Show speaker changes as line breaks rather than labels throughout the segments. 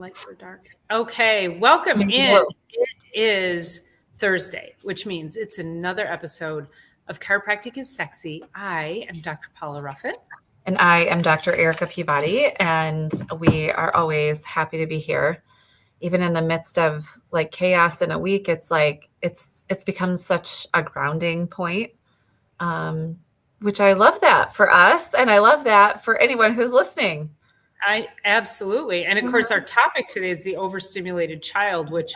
Lights are dark. Okay, welcome in. It is Thursday, which means it's another episode of Chiropractic Is Se. I am Dr. Paula Ruffin.
And I am Dr. Erica Peabody, and we are always happy to be here. Even in the midst of like chaos in a week, it's like it's become such a grounding point, which I love that for us, and I love that for anyone who's listening.
Absolutely. And of course, our topic today is the overstimulated child, which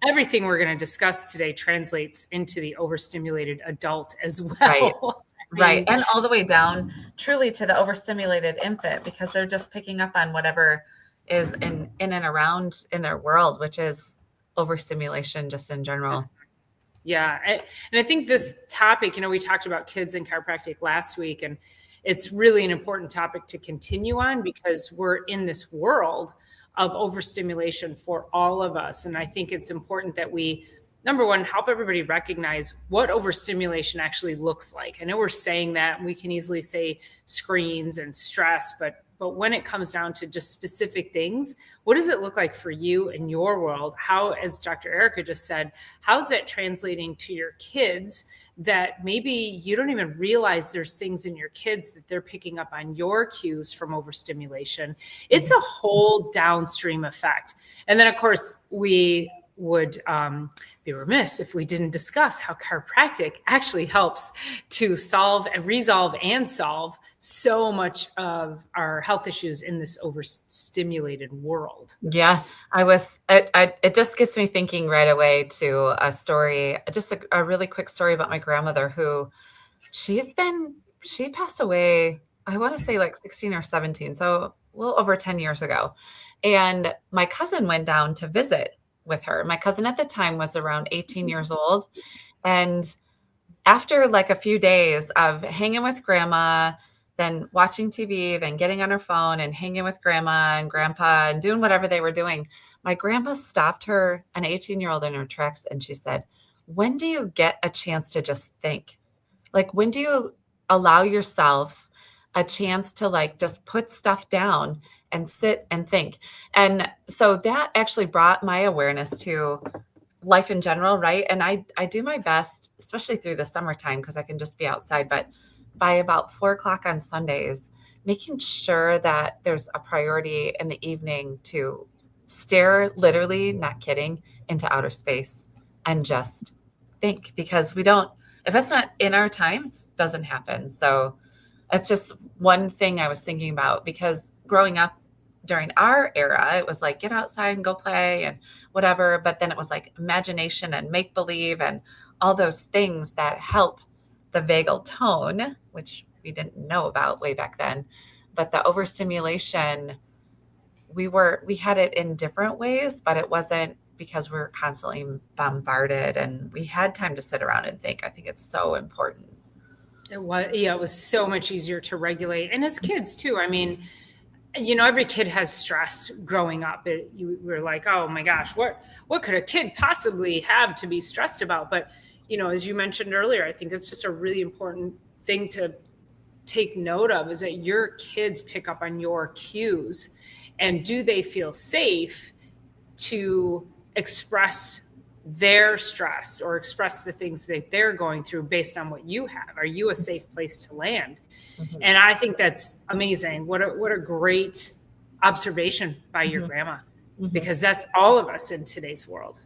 everything we're going to discuss today translates into the overstimulated adult as well.
Right. And all the way down truly to the overstimulated infant, because they're just picking up on whatever is in and around in their world, which is overstimulation just in general.
Yeah. And I think this topic, we talked about kids in chiropractic last week, and it's really an important topic to continue on because we're in this world of overstimulation for all of us. And I think it's important that we, number one, help everybody recognize what overstimulation actually looks like. I know we're saying that, and we can easily say screens and stress, but when it comes down to just specific things, what does it look like for you in your world? How, as Dr. Erica just said, how's that translating to your kids that maybe you don't even realize there's things in your kids that they're picking up on your cues from overstimulation? It's a whole downstream effect. And then, of course, we would be remiss if we didn't discuss how chiropractic actually helps to resolve and solve so much of our health issues in this overstimulated world.
Yeah, it just gets me thinking right away to a story, just a really quick story about my grandmother who she passed away, I want to say like 16 or 17. So a little over 10 years ago. And my cousin went down to visit with her. My cousin at the time was around 18 years old. And after like a few days of hanging with grandma, then watching TV, then getting on her phone and hanging with grandma and grandpa and doing whatever they were doing, my grandma stopped her, an 18-year-old, in her tracks. And she said, when do you get a chance to just think? Like, when do you allow yourself a chance to like just put stuff down and sit and think? And so that actually brought my awareness to life in general, right? And I do my best, especially through the summertime, because I can just be outside, but by about 4:00 on Sundays, making sure that there's a priority in the evening to stare, literally, not kidding, into outer space and just think, because if it's not in our time, it doesn't happen. So it's just one thing I was thinking about, because growing up during our era, it was like, get outside and go play and whatever. But then it was like imagination and make believe and all those things that help the vagal tone, which we didn't know about way back then. But the overstimulation, we had it in different ways, but it wasn't because we were constantly bombarded and we had time to sit around and think. I think it's so important.
It was so much easier to regulate. And as kids too, I mean, every kid has stress growing up. We're like, oh my gosh, what could a kid possibly have to be stressed about? But as you mentioned earlier, I think it's just a really important thing to take note of, is that your kids pick up on your cues, and do they feel safe to express their stress or express the things that they're going through based on what you have? Are you a safe place to land? Mm-hmm. And I think that's amazing. What a great observation by your grandma, because that's all of us in today's world.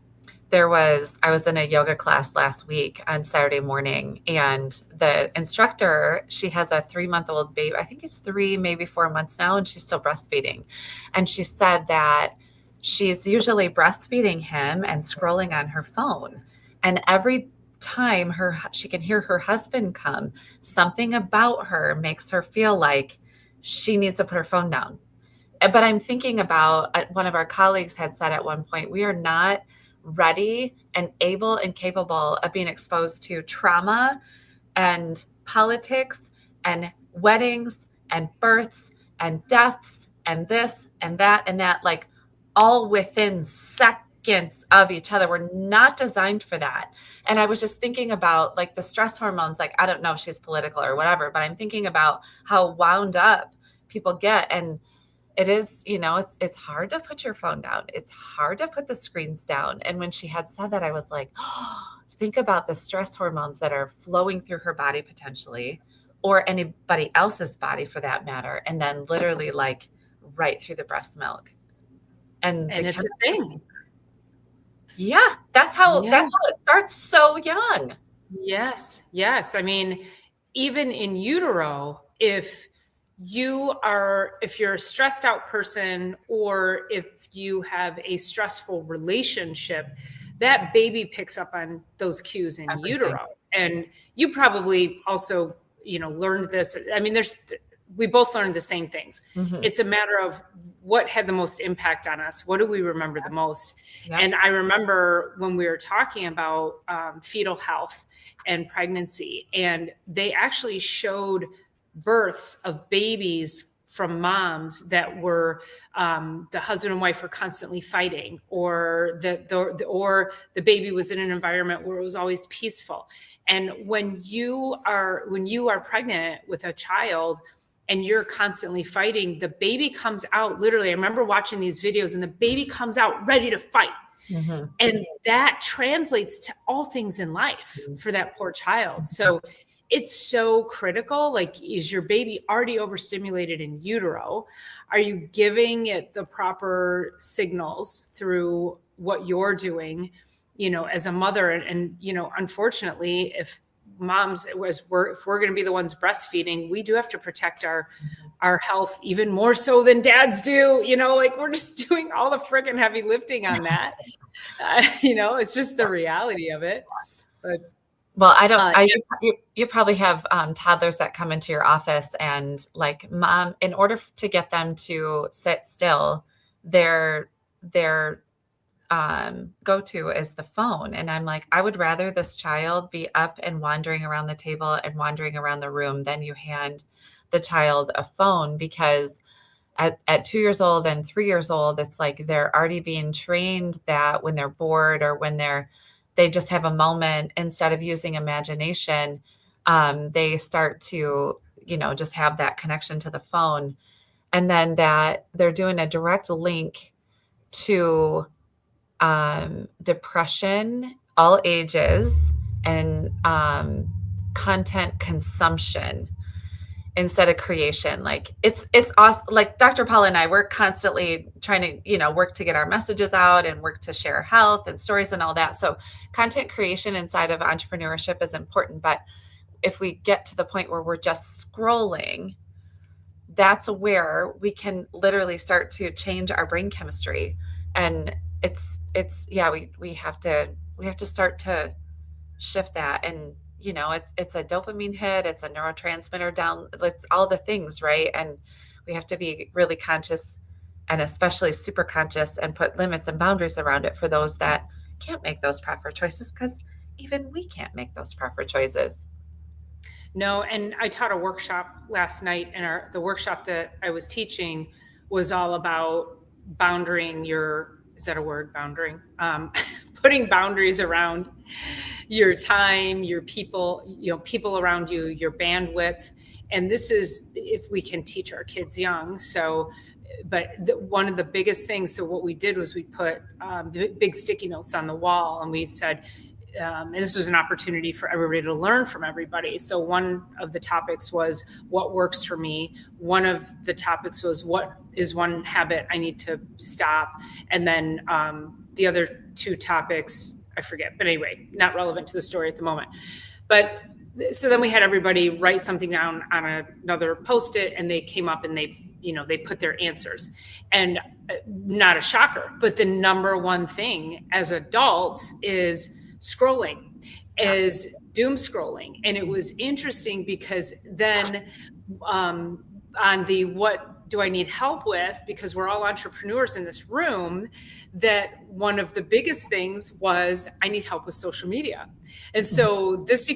I was in a yoga class last week on Saturday morning, and the instructor, she has a 3-month-old baby. I think he's 3, maybe 4 months now, and she's still breastfeeding. And she said that she's usually breastfeeding him and scrolling on her phone. And every time she can hear her husband come, something about her makes her feel like she needs to put her phone down. But I'm thinking about, one of our colleagues had said at one point, we are not ready and able and capable of being exposed to trauma and politics and weddings and births and deaths and this and that, like all within seconds of each other. We're not designed for that. And I was just thinking about like the stress hormones, like, I don't know if she's political or whatever, but I'm thinking about how wound up people get. And it is, it's hard to put your phone down. It's hard to put the screens down. And when she had said that, I was like, oh, think about the stress hormones that are flowing through her body potentially, or anybody else's body for that matter. And then literally like right through the breast milk. And
it's a thing.
Yeah, that's how it starts so young.
Yes. I mean, even in utero, if you're a stressed out person, or if you have a stressful relationship, that baby picks up on those cues in utero. And you probably also, learned this. I mean, we both learned the same things. Mm-hmm. It's a matter of what had the most impact on us. What do we remember the most? Yep. And I remember when we were talking about fetal health and pregnancy, and they actually showed births of babies from moms that were the husband and wife were constantly fighting, or the baby was in an environment where it was always peaceful. And when you are pregnant with a child and you're constantly fighting, the baby comes out literally. I remember watching these videos, and the baby comes out ready to fight. Mm-hmm. And that translates to all things in life for that poor child. So it's so critical. Like, is your baby already overstimulated in utero? Are you giving it the proper signals through what you're doing, as a mother? And unfortunately, if moms, if we're going to be the ones breastfeeding, we do have to protect our health even more so than dads do. Like, we're just doing all the friggin' heavy lifting on that. It's just the reality of it. But
well, you probably have toddlers that come into your office, and like, mom, in order to get them to sit still, their go-to is the phone. And I'm like, I would rather this child be up and wandering around the table and wandering around the room than you hand the child a phone, because at 2 years old and 3 years old, it's like they're already being trained that when they're bored, or when they just have a moment, instead of using imagination, they start to, just have that connection to the phone. And then that they're doing a direct link to depression, all ages, and content consumption instead of creation. Like, it's awesome. Like, Dr. Paula and I, we're constantly trying to, work to get our messages out and work to share health and stories and all that. So content creation inside of entrepreneurship is important. But if we get to the point where we're just scrolling, that's where we can literally start to change our brain chemistry. And we have to start to shift that. And it's a dopamine hit, it's a neurotransmitter down, it's all the things, right? And we have to be really conscious, and especially super conscious, and put limits and boundaries around it for those that can't make those proper choices, because even we can't make those proper choices.
No, and I taught a workshop last night, and the workshop that I was teaching was all about boundarying is that a word, boundarying? Putting boundaries around your time, your people, people around you, your bandwidth. And this is if we can teach our kids young. So, but one of the biggest things, so what we did was we put the big sticky notes on the wall, and we said, and this was an opportunity for everybody to learn from everybody. So one of the topics was what works for me. One of the topics was what is one habit I need to stop. And then the other two topics, I forget, but anyway, not relevant to the story at the moment. But so then we had everybody write something down on another Post-it, and they came up and they put their answers. And not a shocker, but the number one thing as adults is scrolling, is doom scrolling. And it was interesting because then on the what do I need help with, because we're all entrepreneurs in this room, that one of the biggest things was I need help with social media. And so this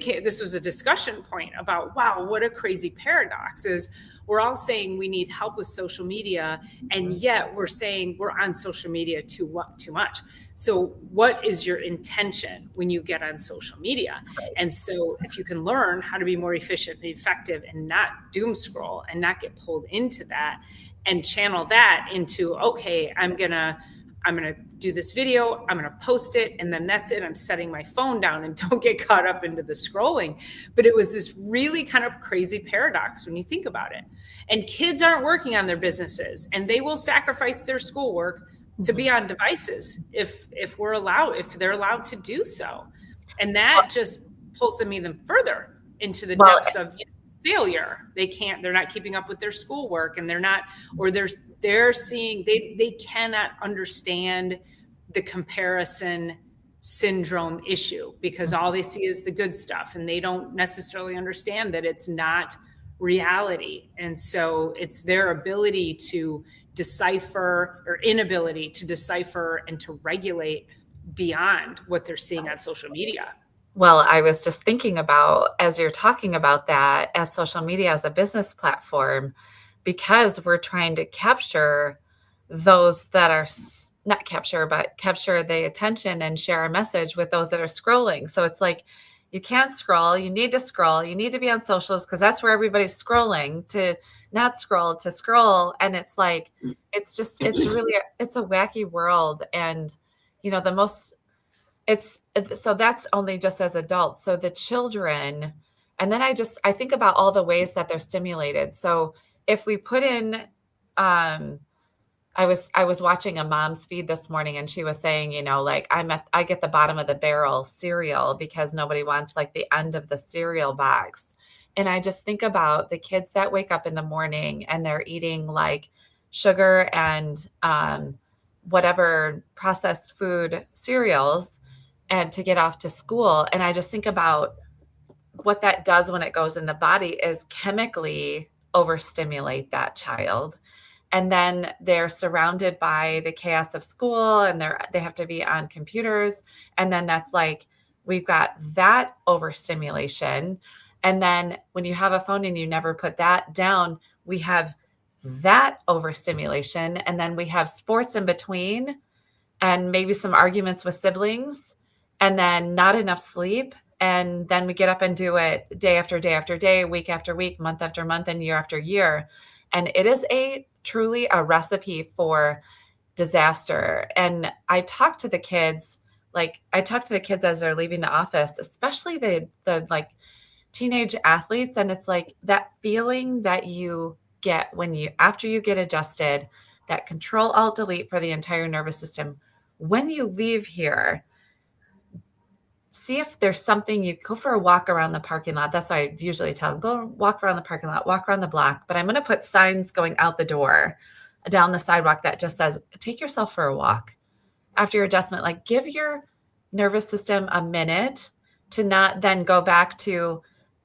was a discussion point about, wow, what a crazy paradox is. We're all saying we need help with social media, and yet we're saying we're on social media too much. So what is your intention when you get on social media? And so if you can learn how to be more efficient and effective and not doom scroll and not get pulled into that, and channel that into, okay, I'm gonna do this video, I'm gonna post it, and then that's it. I'm setting my phone down and don't get caught up into the scrolling. But it was this really kind of crazy paradox when you think about it. And kids aren't working on their businesses, and they will sacrifice their schoolwork to be on devices if they're allowed to do so. And that just pulls them even further into the depths of failure. They're not keeping up with their schoolwork, and they're seeing, they cannot understand the comparison syndrome issue, because all they see is the good stuff, and they don't necessarily understand that it's not reality. And so it's their ability to decipher, or inability to decipher and to regulate beyond what they're seeing on social media.
Well, I was just thinking about, as you're talking about that, as social media as a business platform, because we're trying to capture those that are not capture, but capture the attention and share a message with those that are scrolling. So it's like, you can't scroll, you need to scroll, you need to be on socials because that's where everybody's scrolling, to not scroll, to scroll. And it's like, it's a wacky world. And, so that's only just as adults. So the children, and then I think about all the ways that they're stimulated. So if we put in, I was watching a mom's feed this morning, and she was saying, like, I get the bottom of the barrel cereal because nobody wants like the end of the cereal box. And I just think about the kids that wake up in the morning and they're eating like sugar and whatever processed food cereals, and to get off to school. And I just think about what that does when it goes in the body is chemically overstimulate that child. And then they're surrounded by the chaos of school, and they have to be on computers. And then that's like, we've got that overstimulation. And then when you have a phone and you never put that down, we have that overstimulation. And then we have sports in between, and maybe some arguments with siblings, and then not enough sleep. And then we get up and do it day after day after day, week after week, month after month, and year after year. And it is truly a recipe for disaster. And I talk to the kids as they're leaving the office, especially the like teenage athletes. And it's like that feeling that you get after you get adjusted, that Control Alt Delete for the entire nervous system. When you leave here, see if there's something, you go for a walk around the parking lot. That's why I usually tell them, go walk around the parking lot, walk around the block. But I'm going to put signs going out the door down the sidewalk that just says, take yourself for a walk after your adjustment. Like, give your nervous system a minute to not then go back to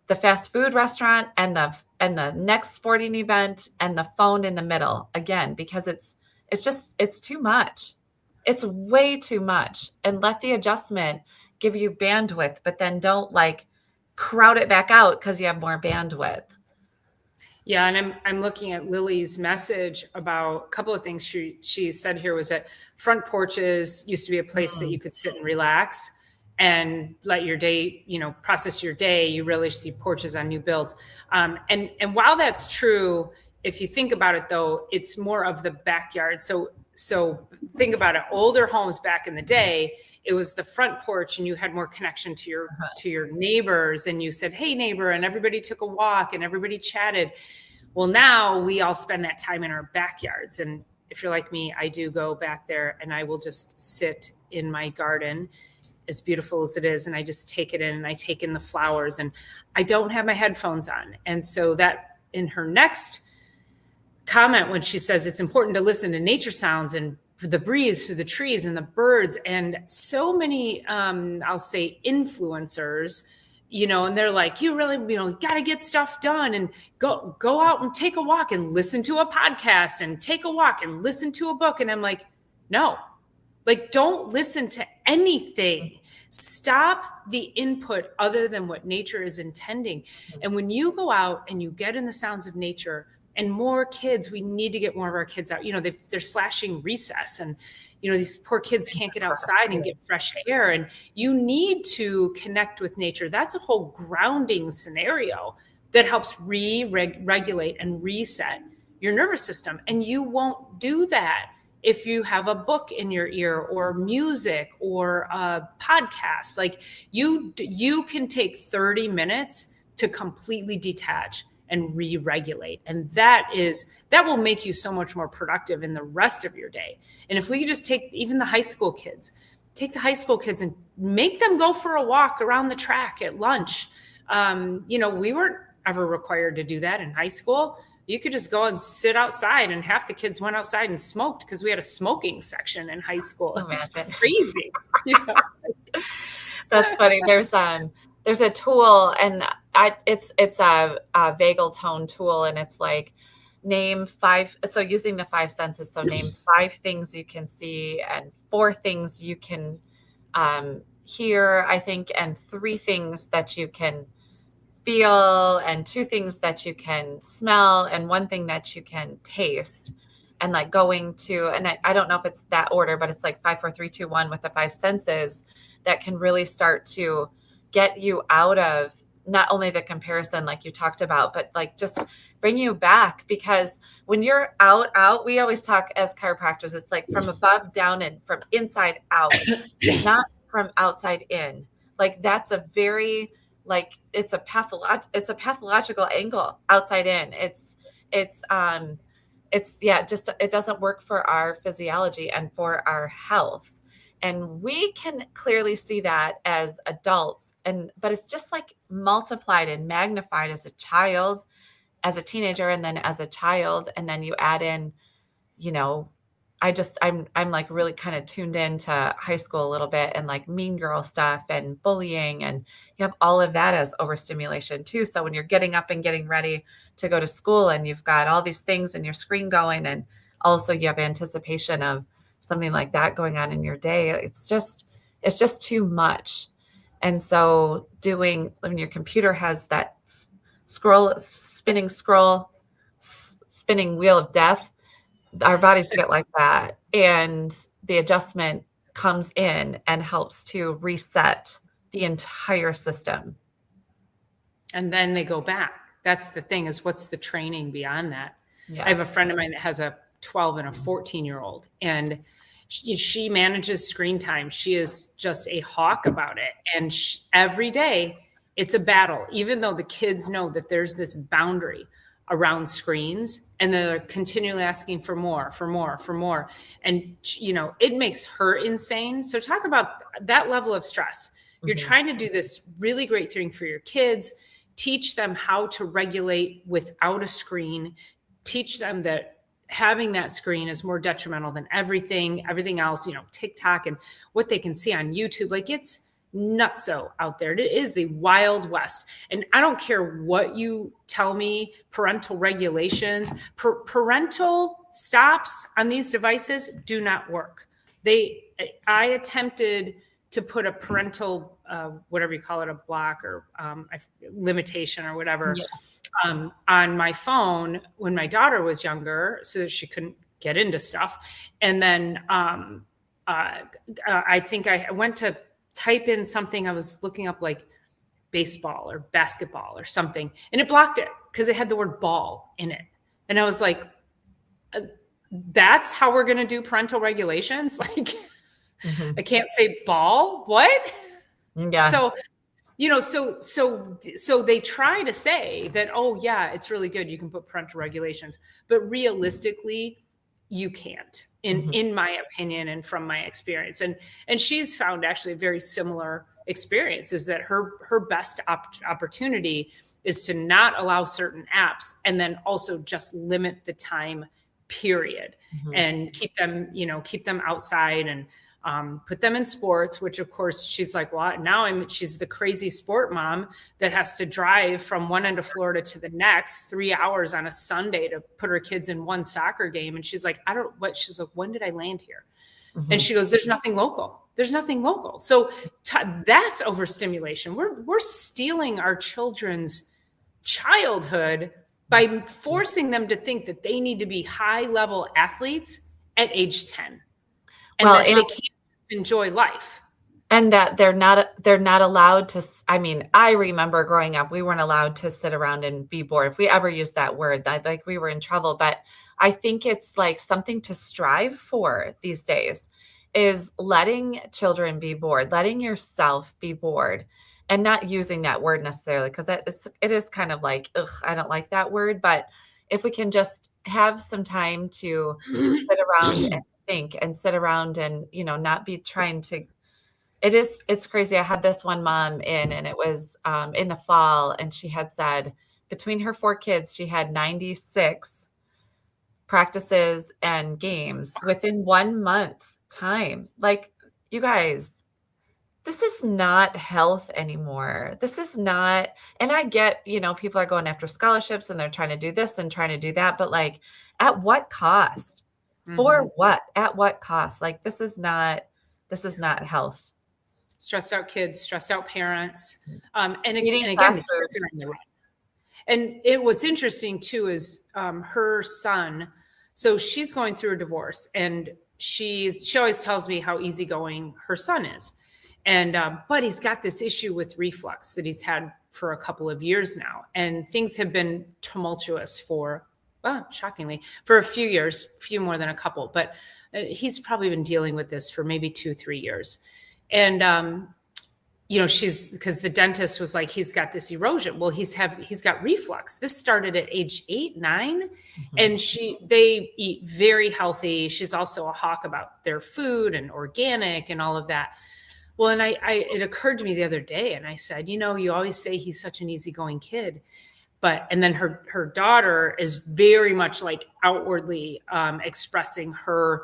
the fast food restaurant and the next sporting event and the phone in the middle again, because it's too much. It's way too much. And let the adjustment give you bandwidth, but then don't like crowd it back out because you have more bandwidth.
Yeah. And I'm looking at Lily's message about a couple of things she said here, was that front porches used to be a place that you could sit and relax and let your day, process your day. You really see porches on new builds. And while that's true, if you think about it though, it's more of the backyard. So think about it. Older homes back in the day, it was the front porch, and you had more connection to your neighbors, and you said, hey neighbor, and everybody took a walk and everybody chatted. Well, now we all spend that time in our backyards. And if you're like me, I do go back there and I will just sit in my garden, as beautiful as it is. And I just take it in, and I take in the flowers, and I don't have my headphones on. And so that, in her next comment, when she says it's important to listen to nature sounds and the breeze through the trees and the birds, and so many, I'll say influencers, and they're like, you really, got to get stuff done, and go out and take a walk and listen to a podcast and take a walk and listen to a book. And I'm like, no, Like, don't listen to anything. Stop the input other than what nature is intending. And when you go out and you get in the sounds of nature, and more kids, we need to get more of our kids out. They're slashing recess, and these poor kids can't get outside and get fresh air, and you need to connect with nature. That's a whole grounding scenario that helps regulate and reset your nervous system. And you won't do that if you have a book in your ear or music or a podcast. Like, you can take 30 minutes to completely detach and re-regulate. And that will make you so much more productive in the rest of your day. And if we could just take even the high school kids and make them go for a walk around the track at lunch. We weren't ever required to do that in high school. You could just go and sit outside, and half the kids went outside and smoked because we had a smoking section in high school. It was crazy.
That's funny. There's a tool, and it's a vagal tone tool, and it's like, name 5. So using the 5 senses. So name 5 things you can see, and 4 things you can hear, I think, and 3 things that you can feel, and 2 things that you can smell, and 1 thing that you can taste. And like going to, and I don't know if it's that order, but it's like 5, 4, 3, 2, 1 with the 5 senses that can really start to get you out of not only the comparison like you talked about, but like just bring you back. Because when you're out, we always talk as chiropractors, it's like from above down and from inside out, not from outside in. Like, that's a very, like, it's a pathological angle, outside in. It doesn't work for our physiology and for our health. And we can clearly see that as adults, but it's just like multiplied and magnified as a child, as a teenager, and then as a child. And then you add in, I'm like really kind of tuned into high school a little bit, and like mean girl stuff and bullying, and you have all of that as overstimulation too. So when you're getting up and getting ready to go to school, and you've got all these things in your screen going, and also you have anticipation of something like that going on in your day, it's just too much. And so when your computer has that spinning wheel of death, our bodies get like that. And the adjustment comes in and helps to reset the entire system.
And then they go back. That's the thing, is what's the training beyond that? Yeah. I have a friend of mine that has a 12 and a 14-year-old, and she manages screen time. She is just a hawk about it. And every day it's a battle, even though the kids know that there's this boundary around screens, and they're continually asking for more. And, it makes her insane. So talk about that level of stress. Mm-hmm. You're trying to do this really great thing for your kids, teach them how to regulate without a screen, teach them that having that screen is more detrimental than everything else, TikTok and what they can see on YouTube. Like, it's nutso out there. It is the Wild West. And I don't care what you tell me, parental regulations, parental stops on these devices do not work. I attempted to put a parental, whatever you call it, a block or limitation or whatever, on my phone when my daughter was younger, so that she couldn't get into stuff. And then I think I went to type in something. I was looking up like baseball or basketball or something, and it blocked it because it had the word ball in it. And I was like, that's how we're going to do parental regulations? Like, mm-hmm. I can't say ball. What? Yeah. So they try to say that, oh yeah, it's really good, you can put parental regulations, but realistically, you can't, in my opinion and from my experience. And she's found actually a very similar experience, is that her best opportunity is to not allow certain apps, and then also just limit the time period, and keep them outside, and put them in sports, which of course she's like, well, now she's the crazy sport mom that has to drive from one end of Florida to the next 3 hours on a Sunday to put her kids in one soccer game. And she's like, she's like, when did I land here? And she goes, there's nothing local. There's nothing local. So that's overstimulation. We're stealing our children's childhood by forcing them to think that they need to be high level athletes at age 10 and that they can't enjoy life.
And that they're not allowed to. I mean, I remember growing up, we weren't allowed to sit around and be bored. If we ever used that word, like we were in trouble. But I think it's like something to strive for these days, is letting children be bored, letting yourself be bored, and not using that word necessarily, because it is kind of like, ugh, I don't like that word. But if we can just have some time to sit around and think and sit around and, not be trying to. It's crazy. I had this one mom in, and it was in the fall, and she had said between her 4 kids, she had 96 practices and games within 1 month time. Like, you guys, this is not health anymore. This is not, and I get, people are going after scholarships and they're trying to do this and trying to do that, but like, at what cost? For what? At what cost? Like, this is not health.
Stressed out kids, stressed out parents. And again, the kids are in the run. And what's interesting too is her son. So she's going through a divorce, and she always tells me how easygoing her son is. And but he's got this issue with reflux that he's had for a couple of years now. And things have been tumultuous for, shockingly, for a few years, few more than a couple. But he's probably been dealing with this for maybe 2-3 years. And, because the dentist was like, he's got this erosion. Well, he's got reflux. This started at age 8, 9. And they eat very healthy. She's also a hawk about their food and organic and all of that. Well, and it occurred to me the other day, and I said, you always say he's such an easygoing kid. And then her daughter is very much like outwardly expressing her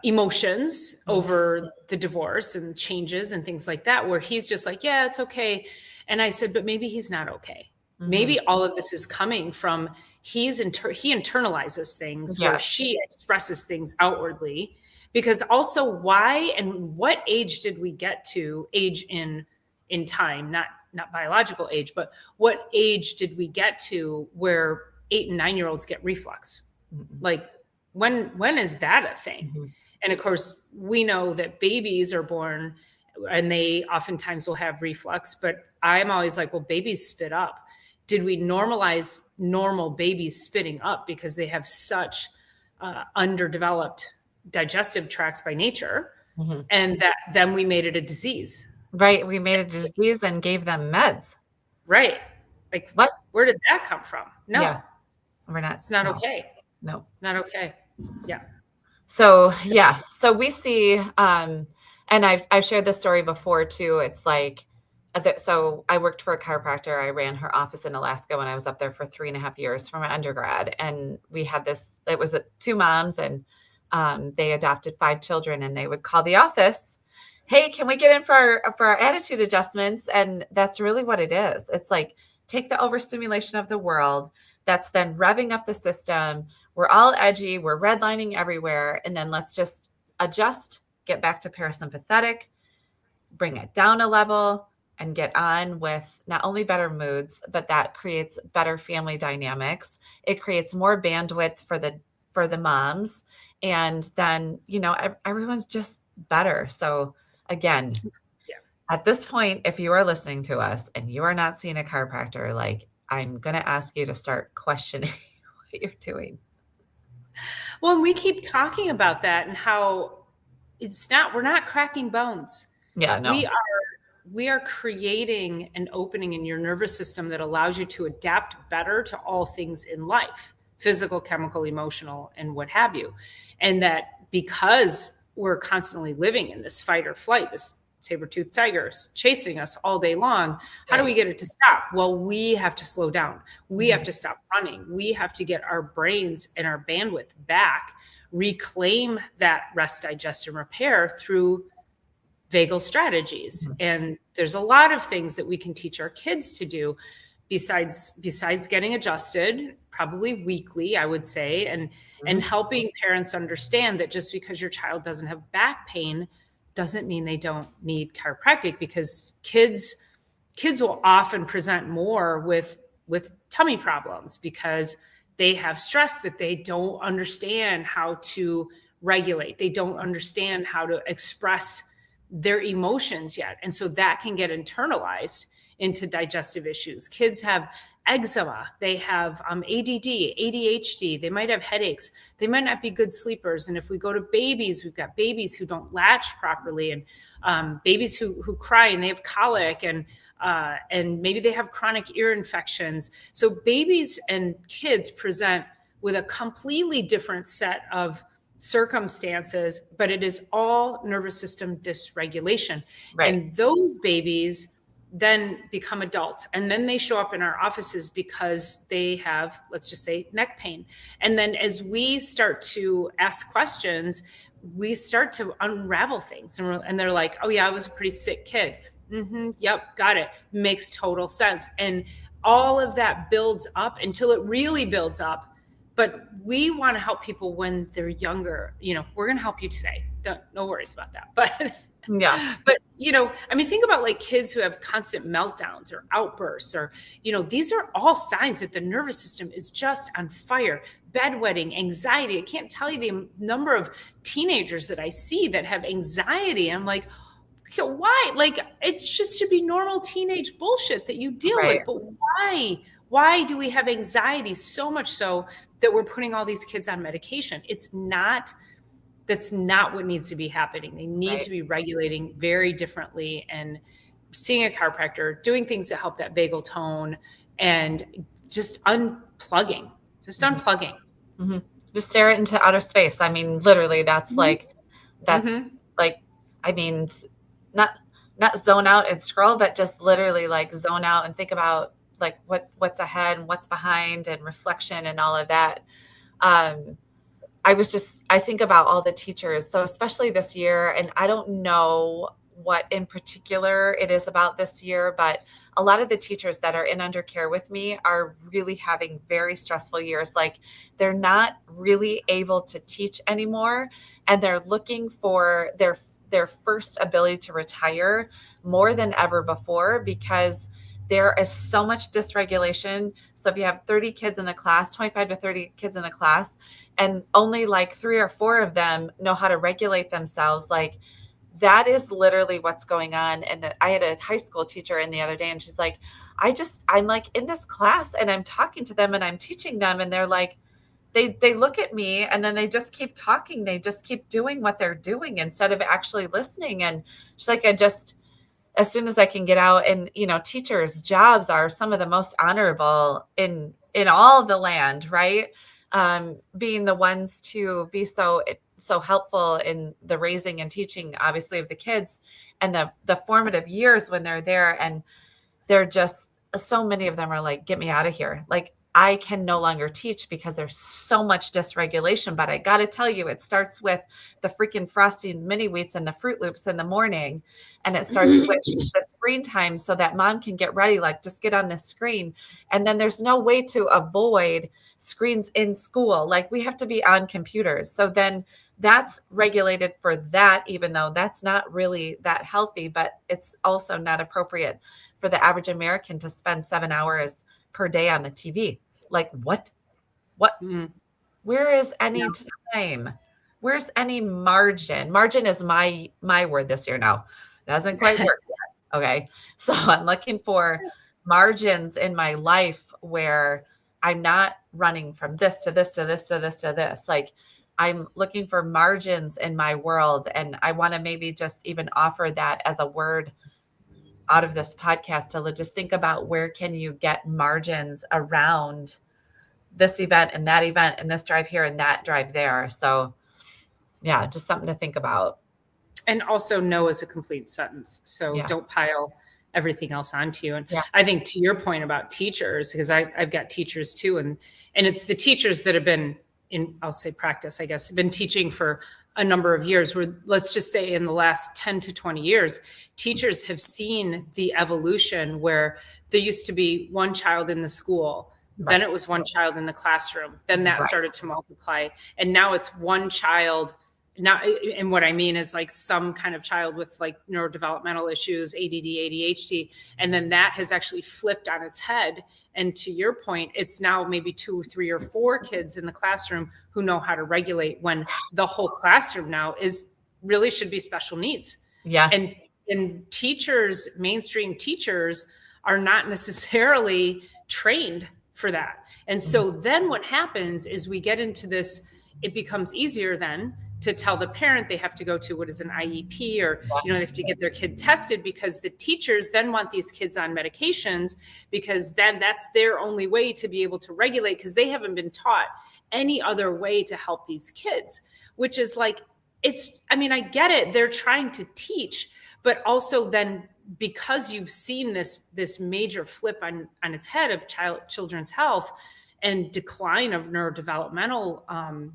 emotions over the divorce and changes and things like that, where he's just like, yeah, it's okay. And I said, but maybe he's not okay. Maybe all of this is coming from he internalizes things where she expresses things outwardly. Because also, why and what age did we get to? Age in time, not biological age, but what age did we get to where 8 and 9-year-olds get reflux? Like, when is that a thing? And of course, we know that babies are born and they oftentimes will have reflux, but I'm always like, well, babies spit up. Did we normalize normal babies spitting up because they have such underdeveloped digestive tracts by nature, and that then we made it a disease?
Right. We made it a disease and gave them meds.
Right. Like, what? Where did that come from? No,
we're not.
It's not okay.
No,
not okay. Yeah.
So we see, and I've shared this story before too. It's like, so I worked for a chiropractor. I ran her office in Alaska when I was up there for 3.5 years for my undergrad. And we had it was 2 moms, and they adopted 5 children, and they would call the office, hey, can we get in for our attitude adjustments? And that's really what it is. It's like, take the overstimulation of the world that's then revving up the system. We're all edgy. We're redlining everywhere. And then let's just adjust, get back to parasympathetic, bring it down a level, and get on with not only better moods, but that creates better family dynamics. It creates more bandwidth for the moms. And then, everyone's just better. So again, at this point, if you are listening to us and you are not seeing a chiropractor, like, I'm going to ask you to start questioning what you're doing.
Well, and we keep talking about that and how we're not cracking bones.
Yeah, no.
We are creating an opening in your nervous system that allows you to adapt better to all things in life, physical, chemical, emotional, and what have you. And that because we're constantly living in this fight or flight, this saber-toothed tigers chasing us all day long, how do we get it to stop? Well, we have to slow down. We have to stop running. We have to get our brains and our bandwidth back, reclaim that rest, digest, and repair through vagal strategies. And there's a lot of things that we can teach our kids to do, besides getting adjusted, probably weekly, I would say, and helping parents understand that just because your child doesn't have back pain doesn't mean they don't need chiropractic, because kids will often present more with tummy problems because they have stress that they don't understand how to regulate. They don't understand how to express their emotions yet. And so that can get internalized into digestive issues. Kids have eczema, they have ADD, ADHD, they might have headaches, they might not be good sleepers. And if we go to babies, we've got babies who don't latch properly, and babies who cry and they have colic, and maybe they have chronic ear infections. So babies and kids present with a completely different set of circumstances, but it is all nervous system dysregulation.
Right.
And those babies then become adults, and then they show up in our offices because they have, let's just say, neck pain. And then as we start to ask questions, we start to unravel things, and they're like, oh yeah, I was a pretty sick kid. Yep, got it. Makes total sense. And all of that builds up until it really builds up. But we want to help people when they're younger. We're going to help you today. No worries about that. But
yeah,
but think about like kids who have constant meltdowns or outbursts, or these are all signs that the nervous system is just on fire. Bedwetting, anxiety. I can't tell you the number of teenagers that I see that have anxiety. I'm like, why? Like, it just should be normal teenage bullshit that you deal with. But why do we have anxiety so much so that we're putting all these kids on medication? That's not what needs to be happening. They need to be regulating very differently, and seeing a chiropractor, doing things to help that vagal tone, and just unplugging.
Mm-hmm. Just stare it into outer space. I mean, literally, that's not zone out and scroll, but just literally like zone out and think about like what's ahead and what's behind, and reflection and all of that. I think about all the teachers. So especially this year, and I don't know what in particular it is about this year, but a lot of the teachers that are in undercare with me are really having very stressful years. Like, they're not really able to teach anymore, and they're looking for their first ability to retire more than ever before, because there is so much dysregulation. So if you have 30 kids in the class, 25 to 30 kids in the class, and only like 3 or 4 of them know how to regulate themselves, like, that is literally what's going on. And I had a high school teacher in the other day, and she's like, I'm like in this class and I'm talking to them and I'm teaching them, and they're like, they look at me and then they just keep talking. They just keep doing what they're doing instead of actually listening. And she's like, as soon as I can get out, and, teachers' jobs are some of the most honorable in all the land, right? Being the ones to be so helpful in the raising and teaching, obviously, of the kids, and the formative years when they're there. And they're just, so many of them are like, get me out of here. Like, I can no longer teach because there's so much dysregulation. But I got to tell you, it starts with the freaking Frosty mini wheats and the Fruit Loops in the morning. And it starts with the screen time so that mom can get ready, like, just get on this screen. And then there's no way to avoid screens in school. Like, we have to be on computers. So then that's regulated for that, even though that's not really that healthy, but it's also not appropriate for the average American to spend 7 hours per day on the TV. Like, what? Where is any time? Where's any margin? Margin is my word this year now. It hasn't quite worked yet. Okay. So I'm looking for margins in my life where I'm not running from this to this to this to this to this. Like, I'm looking for margins in my world. And I want to maybe just even offer that as a word out of this podcast, to just think about, where can you get margins around this event and that event and this drive here and that drive there. So yeah, just something to think about.
And also, no is a complete sentence. So don't pile everything else onto you. And I think, to your point about teachers, because I've got teachers too, and it's the teachers that have been I'll say practice, I guess, been teaching for a number of years, where let's just say in the last 10 to 20 years, teachers have seen the evolution where there used to be one child in the school, then it was one child in the classroom, then that started to multiply, and now it's one child. Now, and what I mean is like some kind of child with like neurodevelopmental issues, ADD, ADHD, and then that has actually flipped on its head. And to your point, it's now maybe 2 or 3 or 4 kids in the classroom who know how to regulate, when the whole classroom now really should be special needs.
Yeah.
And teachers, mainstream teachers, are not necessarily trained for that. And so then what happens is we get into this, it becomes easier then to tell the parent they have to go to what is an IEP, or they have to get their kid tested, because the teachers then want these kids on medications, because then that's their only way to be able to regulate, because they haven't been taught any other way to help these kids, which is like, I get it, they're trying to teach, but also then, because you've seen this major flip on its head of children's health and decline of neurodevelopmental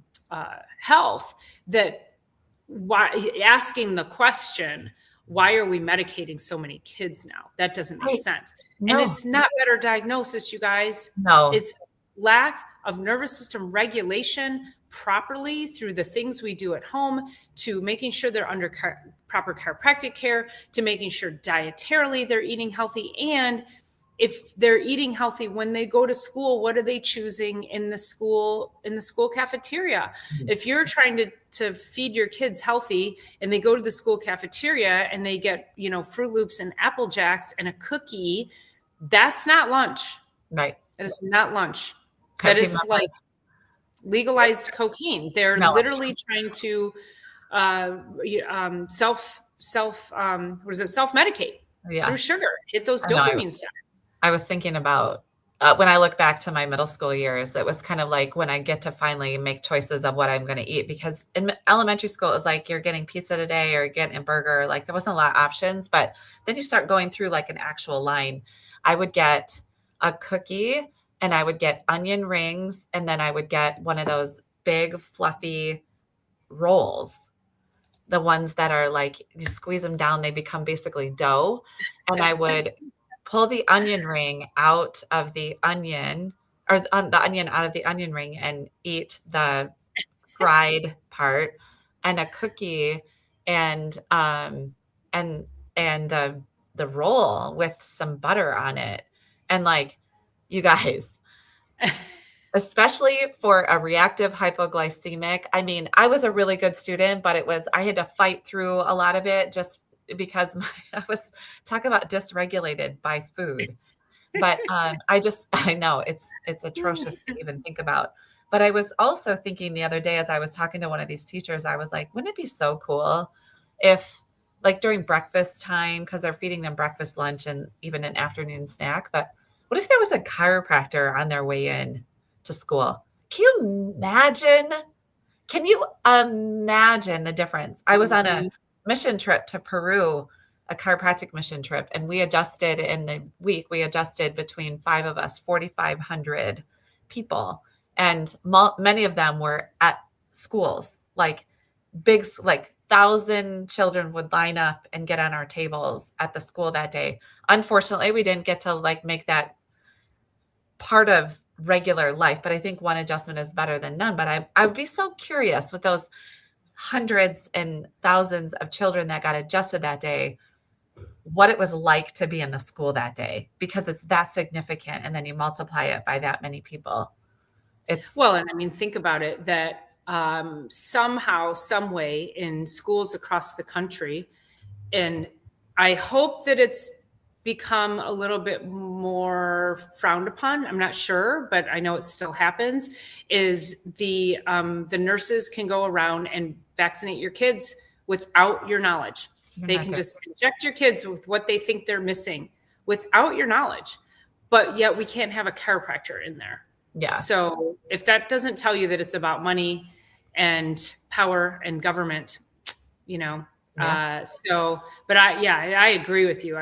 health, that asking the question, why are we medicating so many kids now? That doesn't make sense. No. And it's not better diagnosis, you guys.
No.
It's lack of nervous system regulation properly through the things we do at home, to making sure they're under proper chiropractic care, to making sure dietarily they're eating healthy. And if they're eating healthy when they go to school, what are they choosing in the school cafeteria? If you're trying to feed your kids healthy and they go to the school cafeteria and they get, Fruit Loops and Apple Jacks and a cookie, that's not lunch.
Right.
That is not lunch. That is like legalized cocaine. They're literally trying to self-medicate through sugar, hit those dopamine centers.
I was thinking about when I look back to my middle school years, it was kind of like when I get to finally make choices of what I'm going to eat, because in elementary school, it was like you're getting pizza today or you're getting a burger. Like there wasn't a lot of options, but then you start going through like an actual line. I would get a cookie and I would get onion rings, and then I would get one of those big fluffy rolls. The ones that are like, you squeeze them down, they become basically dough. And I would pull the onion ring out of the onion, or the onion out of the onion ring, and eat the fried part, and a cookie, and the roll with some butter on it. And like, you guys, especially for a reactive hypoglycemic, I was a really good student, but I had to fight through a lot of it just because I was talking about dysregulated by food. But I know it's atrocious to even think about. But I was also thinking the other day, as I was talking to one of these teachers, I was like, wouldn't it be so cool if, like, during breakfast time, because they're feeding them breakfast, lunch, and even an afternoon snack, but what if there was a chiropractor on their way in to school? Can you imagine the difference? I was on a mission trip to Peru, a chiropractic mission trip, and we adjusted between 5 of us, 4,500 people. And many of them were at schools, like big, like 1,000 children would line up and get on our tables at the school that day. Unfortunately, we didn't get to like make that part of regular life, but I think one adjustment is better than none. But I would be so curious with those hundreds and thousands of children that got adjusted that day, what it was like to be in the school that day, because it's that significant. And then you multiply it by that many people.
And think about it, that somehow, some way in schools across the country, and I hope that it's become a little bit more frowned upon. I'm not sure, but I know it still happens, is the nurses can go around and vaccinate your kids without your knowledge. They can just inject your kids with what they think they're missing without your knowledge, but yet we can't have a chiropractor in there. Yeah. So if that doesn't tell you that it's about money and power and government, but I agree with you.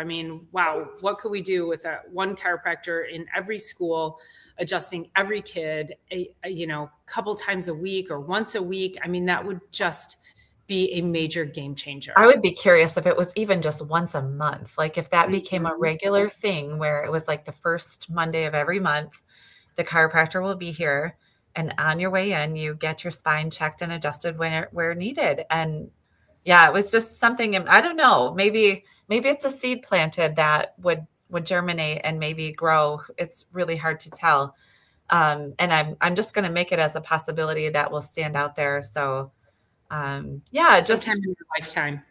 Wow, what could we do with one chiropractor in every school adjusting every kid, couple times a week or once a week, I mean, that would just be a major game changer.
I would be curious if it was even just once a month, like if that became a regular thing where it was like the first Monday of every month, the chiropractor will be here, and on your way in, you get your spine checked and adjusted where needed. And yeah, it was just something, I don't know, maybe it's a seed planted that would germinate and maybe grow. It's really hard to tell. And I'm just going to make it as a possibility that will stand out there. So yeah,
sometime in your lifetime.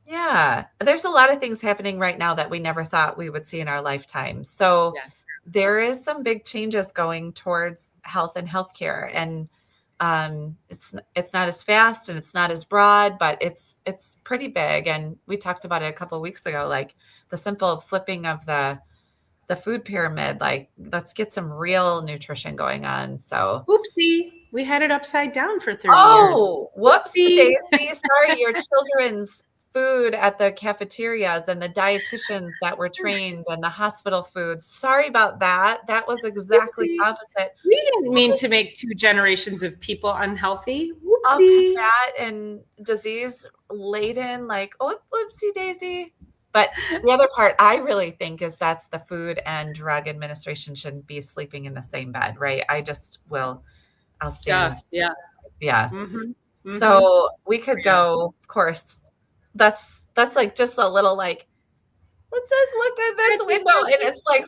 Yeah, there's a lot of things happening right now that we never thought we would see in our lifetime. So there is some big changes going towards health and healthcare, and it's not as fast and it's not as broad, but it's pretty big. And we talked about it a couple of weeks ago, like the simple flipping of the food pyramid. Like, let's get some real nutrition going on. So
oopsie, we had it upside down for 30 years.
Oh, whoopsie daisy. Sorry, your children's food at the cafeterias and the dietitians that were trained and the hospital food. Sorry about that. That was exactly opposite.
We didn't mean to make 2 generations of people unhealthy. Whoopsie.
Fat and disease laden, like, oh, whoopsie daisy. But the other part I really think is that's the Food and Drug Administration shouldn't be sleeping in the same bed, right? I'll stand.
Yeah.
Mm-hmm. Mm-hmm. So we could go, of course, that's like just a little like, let's just look at this window. And it's like,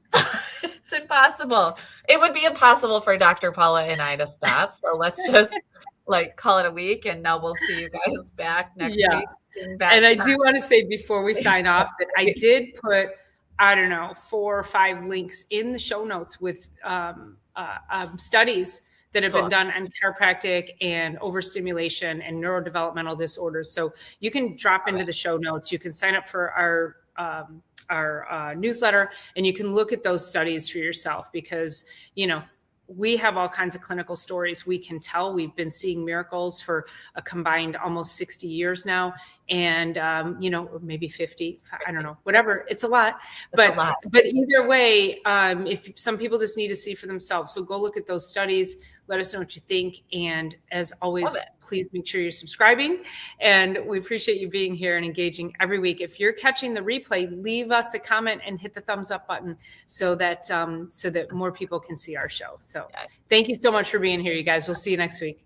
it's impossible. It would be impossible for Dr. Paula and I to stop. So let's just like call it a week, and now we'll see you guys back next week.
And I do want to say before we sign off that I did put, I don't know, 4 or 5 links in the show notes with studies that have been done on chiropractic and overstimulation and neurodevelopmental disorders. So you can drop into the show notes. You can sign up for our newsletter, and you can look at those studies for yourself, because, we have all kinds of clinical stories we can tell. We've been seeing miracles for a combined almost 60 years now. And, maybe 50, I don't know, whatever. It's a lot, but either way, if some people just need to see for themselves. So go look at those studies, let us know what you think. And as always, please make sure you're subscribing, and we appreciate you being here and engaging every week. If you're catching the replay, leave us a comment and hit the thumbs up button so that more people can see our show. So thank you so much for being here, you guys. We'll see you next week.